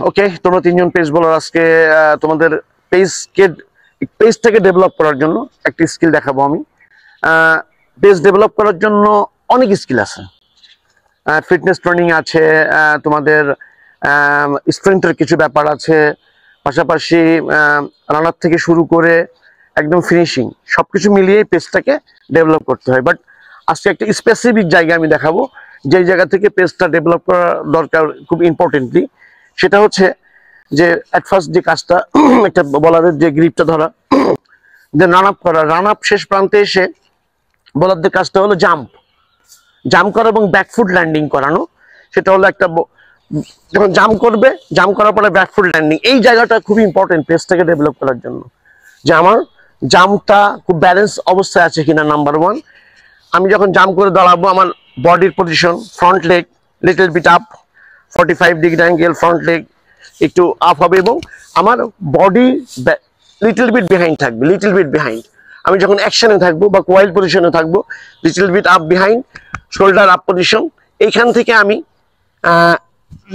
ওকে, তোমরা তিনজন pace bowler আজকে তোমাদের পেজটাকে ডেভেলপ করার জন্য একটা স্কিল দেখাবো আমি। পেজ ডেভেলপ করার জন্য অনেক স্কিল আছে, ফিটনেস ট্রেনিং আছে, তোমাদের স্ট্রেংথের কিছু ব্যাপার আছে, পাশাপাশি রানার থেকে শুরু করে একদম ফিনিশিং সবকিছু মিলিয়ে পেজটাকে ডেভেলপ করতে হয়। বাট আজকে একটা স্পেসিফিক জায়গা আমি দেখাবো, যেই জায়গা থেকে পেজটা ডেভেলপ করা দরকার খুব ইম্পর্টেন্টলি। সেটা হচ্ছে যে অ্যাট ফার্স্ট যে কাজটা একটা বলারের যে গ্রিপটা ধরা, দেন রান আপ করা, রান আপ শেষ প্রান্তে এসে বলারদের কাজটা হলো জাম্প করা এবং ব্যাকফুট ল্যান্ডিং করানো। সেটা হলো একটা যখন জাম্প করার পরে ব্যাকফুট ল্যান্ডিং, এই জায়গাটা খুব ইম্পর্টেন্ট পেজটাকে ডেভেলপ করার জন্য, যে আমার জাম্পটা খুব ব্যালেন্স অবস্থায় আছে কিনা। নাম্বার ওয়ান, আমি যখন জাম্প করে দাঁড়াবো আমার বডির position, front leg little bit up, 45 degree angle, front leg একটু আপ হবে এবং আমার বডি লিটল বিট বিহাইন্ড থাকবে, লিটল বিট বিহাইন্ড। আমি যখন অ্যাকশনে থাকবো বা কোয়াইল পজিশনে থাকবো, little bit up behind, shoulder up position, এইখান থেকে আমি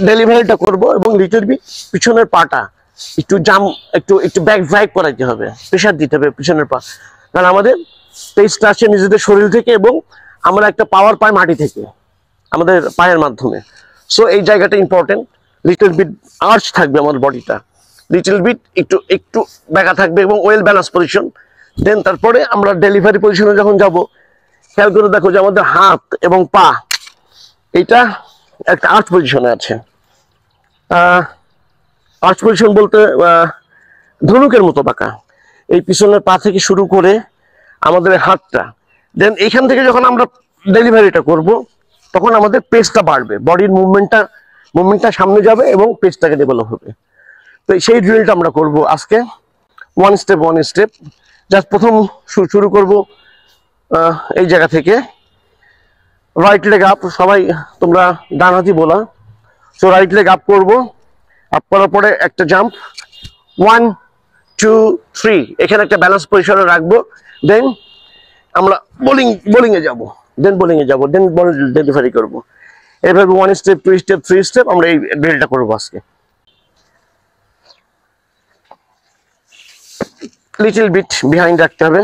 ডেলিভারিটা করব এবং লিটল বিট পিছনের পাটা একটু একটু ব্যাক ড্রাইভ করাইতে হবে, প্রেশার দিতে হবে পিছনের পা, কারণ আমাদের পেসটা আসছে নিজেদের শরীর থেকে এবং আমরা একটা পাওয়ার পাই মাটি থেকে আমাদের পায়ের মাধ্যমে। সো এই জায়গাটা ইম্পর্টেন্ট, লিটল বিট আর্চ থাকবে আমার বডিটা, লিটল বিট একটু ব্যাকা থাকবে এবং ওয়েল ব্যালেন্স পজিশন। দেন তারপরে আমরা ডেলিভারি পজিশনে যখন যাব, খেয়াল করে দেখো যে আমাদের হাত এবং পা এটা একটা আর্চ পজিশনে আছে। আর্চ পজিশন বলতে ধনুকের মতো বাঁকা, এই পিছনের পা থেকে শুরু করে আমাদের হাতটা, দেন এইখান থেকে যখন আমরা ডেলিভারিটা করব তখন আমাদের পেসটা বাড়বে, বডির মুভমেন্টটা সামনে যাবে এবং পেসটাকে ডেভেলপ হবে। তো সেই ড্রিলটা আমরা করব আজকে, ওয়ান স্টেপ। জাস্ট প্রথম শুরু করব এই জায়গা থেকে, রাইট লেগ আপ, সবাই তোমরা ডানহাতি বলা, সো রাইট লেগ আপ করবো, আপ করার পরে একটা জাম্প, 1 2 3, এখানে একটা ব্যালেন্স পজিশনে রাখবো। দেন আমরা বোলিং এ যাব, দেন বল ডেলিভারি করবো। এভাবে 1 স্টেপ 2 স্টেপ 3 স্টেপ আমরা এই ড্রিলটা করবো আজকে। লিটল বিট বিহাইন্ড রাখতে হবে,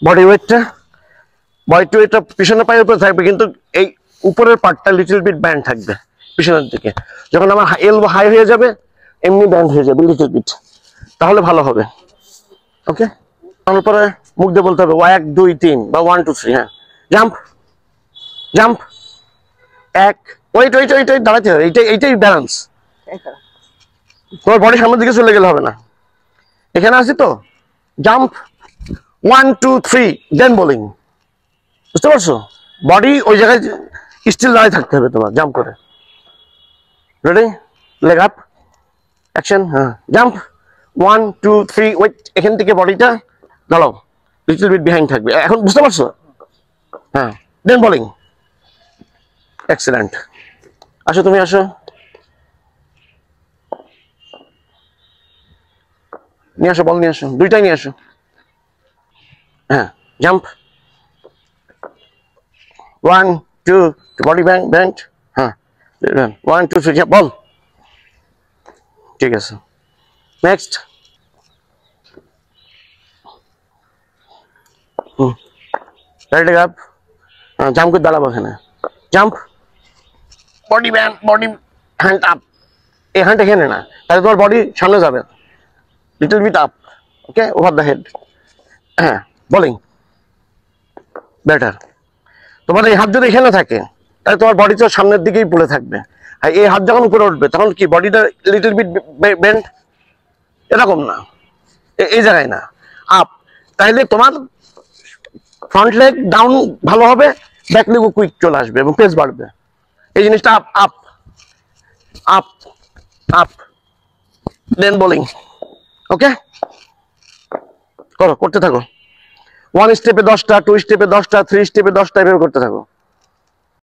বডি ওয়েটটা পিছনের পায়ের উপরে থাকবে, কিন্তু এই উপরের পার্টটা লিটল বিট ব্যান্ড থাকবে পিছনের দিকে। যখন আমার এলবো হাই হয়ে যাবে এমনি ব্যান্ড হয়ে যাবে লিটল বিট, তাহলে ভালো হবে। ওকে, তারপরে মুখ দিয়ে বলতে হবে 1 2 3 বা 1 2 3। হ্যাঁ, জাম্প 1, ওয়েট দাঁড়াতে হবে, এইটাই ব্যালেন্স। তোমার বডি সামনের দিকে চলে গেলে হবে না, এখানে আছি তো, জাম্প 1 2 3, দেন বোলিং। বুঝতে পারছো? বডি ওই জায়গায় স্টিল দাঁড়িয়ে থাকতে হবে তোমার, জাম্প করে। Ready, leg up, action. হ্যাঁ, জাম্প 1 2 3, ওয়েট, এখান থেকে বডিটা দাঁড়াও, লিটল বিট বিহাইন্ড থাকবে। এখন বুঝতে পারছো? হ্যাঁ, দেন বোলিং। এক্সেলেন্ট, আসো তুমি আসো, নিয়ে আসো, বল নিয়ে আসো, দুইটাই নিয়ে আসো। হ্যাঁ, জাম্প 1 2, বডি ব্যান্ড। হ্যাঁ, 1 2 3, বল। ঠিক আছে, next. Right leg up, jump করে দাঁড়াবো এখানে, জাম্প, বডি হ্যান্ড আপ, এই হ্যান্ড এখানে না, তাহলে তোমার বডি সামনে যাবে, little bit up, okay, over the head. হ্যাঁ, বোলিং, ব্যাটার। তোমার এই হাত যদি এখানে থাকে তাহলে তোমার বডি তো সামনের দিকেই পড়ে থাকবে, আর এই হাত যখন উপরে উঠবে তখন কি বডিটা লিটল বিট বেন্ড, এরকম না, এই জায়গায় না, আপ। তাহলে তোমার ফ্রন্ট লেগ ডাউন ভালো হবে, ব্যাক লেগও কুইক চলে আসবে এবং পেস বাড়বে। এই জিনিসটা আপ আপ আপ আপ, দেন বোলিং। ওকে, করতে থাকো, 1 স্টেপে 10টা, 2 স্টেপে 10টা, 3 স্টেপে 10টা, এভাবে করতে থাকো।